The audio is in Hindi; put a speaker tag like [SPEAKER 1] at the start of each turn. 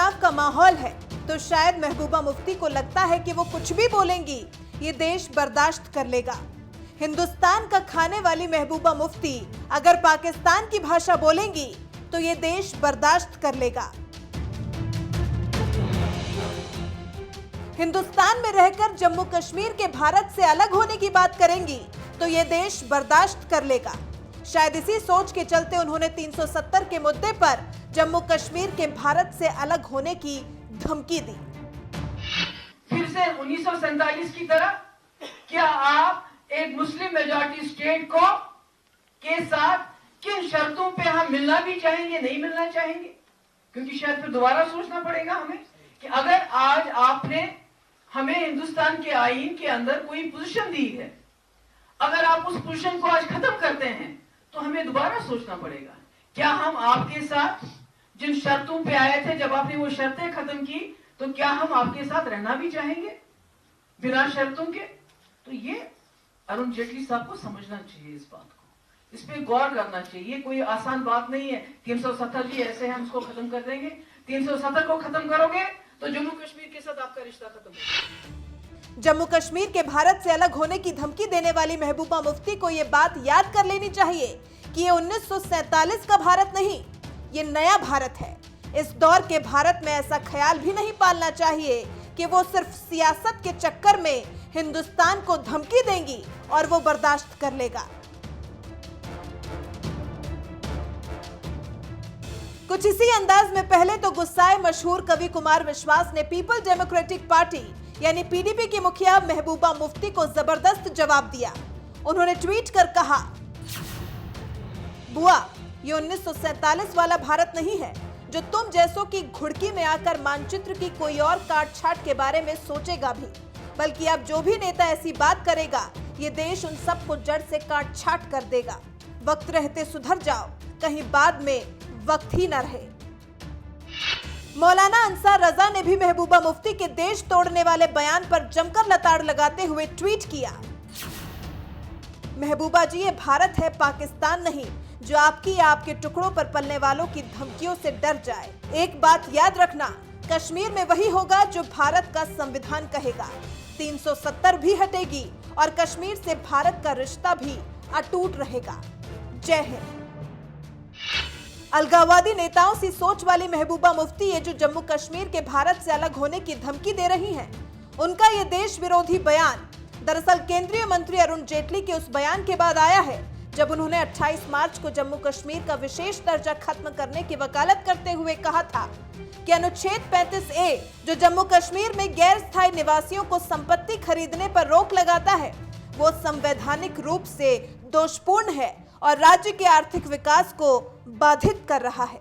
[SPEAKER 1] खिलाफ का माहौल है तो शायद महबूबा मुफ्ती को लगता है कि वो कुछ भी बोलेंगी ये देश बर्दाश्त कर लेगा। हिंदुस्तान का खाने वाली महबूबा मुफ्ती अगर पाकिस्तान की भाषा बोलेंगी तो ये देश बर्दाश्त कर लेगा। हिंदुस्तान में रहकर जम्मू कश्मीर के भारत से अलग होने की बात करेंगी तो ये देश बर्दाश्त कर लेगा। शायद इसी सोच के चलते उन्होंने 370 के मुद्दे पर जम्मू कश्मीर के भारत से अलग होने की धमकी दी।
[SPEAKER 2] फिर से 1947 की तरह क्या आप एक मुस्लिम मेजॉरिटी स्टेट को के साथ किन शर्तों पे हम मिलना भी चाहेंगे, नहीं मिलना चाहेंगे? क्योंकि शायद फिर दोबारा सोचना पड़ेगा हमें कि अगर आज आपने हमें हिंदुस्तान के आईन के अंदर कोई पोजीशन दी है, अगर आप उस पोजीशन को आज खत्म करते हैं तो हमें दोबारा सोचना पड़ेगा क्या हम आपके साथ जिन शर्तों पे आए थे, जब आपने वो शर्तें खत्म की तो क्या हम आपके साथ रहना भी चाहेंगे बिना शर्तों के? तो ये अरुण जेटली साहब को समझना चाहिए, इस बात को, इस पे गौर करना चाहिए। कोई आसान बात नहीं है। 370 भी ऐसे हम इसको खत्म कर देंगे। 370 को खत्म करोगे तो जम्मू कश्मीर के साथ आपका रिश्ता खत्म होगा।
[SPEAKER 1] जम्मू कश्मीर के भारत से अलग होने की धमकी देने वाली महबूबा मुफ्ती को यह बात याद कर लेनी चाहिए कि ये 1947 का भारत नहीं, ये नया भारत है। इस दौर के भारत में ऐसा ख्याल भी नहीं पालना चाहिए कि वो सिर्फ सियासत के चक्कर में हिंदुस्तान को धमकी देंगी और वो बर्दाश्त कर लेगा। कुछ इसी अंदाज में पहले तो गुस्साए मशहूर कवि कुमार विश्वास ने पीपल डेमोक्रेटिक पार्टी यानी पीडीपी की मुखिया महबूबा मुफ्ती को जबरदस्त जवाब दिया। उन्होंने ट्वीट कर कहा, बुआ, ये 1947 वाला भारत नहीं है जो तुम जैसों की घुड़की में आकर मानचित्र की कोई और काट छाट के बारे में सोचेगा भी, बल्कि अब जो भी नेता ऐसी बात करेगा ये देश उन सबको जड़ से काट छाट कर देगा। वक्त रहते सुधर जाओ, कहीं बाद में वक्त ही न रहे। मौलाना अंसार रजा ने भी महबूबा मुफ्ती के देश तोड़ने वाले बयान पर जमकर लताड़ लगाते हुए ट्वीट किया, महबूबा जी, ये भारत है, पाकिस्तान नहीं, जो आपकी या आपके टुकड़ों पर पलने वालों की धमकियों से डर जाए। एक बात याद रखना, कश्मीर में वही होगा जो भारत का संविधान कहेगा। 370 भी हटेगी और कश्मीर से भारत का रिश्ता भी अटूट रहेगा। जय हिंद। अलगाववादी नेताओं सी सोच वाली महबूबा मुफ्ती ये जो जम्मू कश्मीर के भारत से अलग होने की धमकी दे रही हैं, उनका ये देश विरोधी बयान दरअसल केंद्रीय मंत्री अरुण जेटली के उस बयान के बाद आया है जब उन्होंने 28 मार्च को जम्मू कश्मीर का विशेष दर्जा खत्म करने की वकालत करते हुए कहा था कि अनुच्छेद 35A जो जम्मू कश्मीर में गैर स्थायी निवासियों को संपत्ति खरीदने पर रोक लगाता है, वो संवैधानिक रूप से दोषपूर्ण है और राज्य के आर्थिक विकास को बाधित कर रहा है।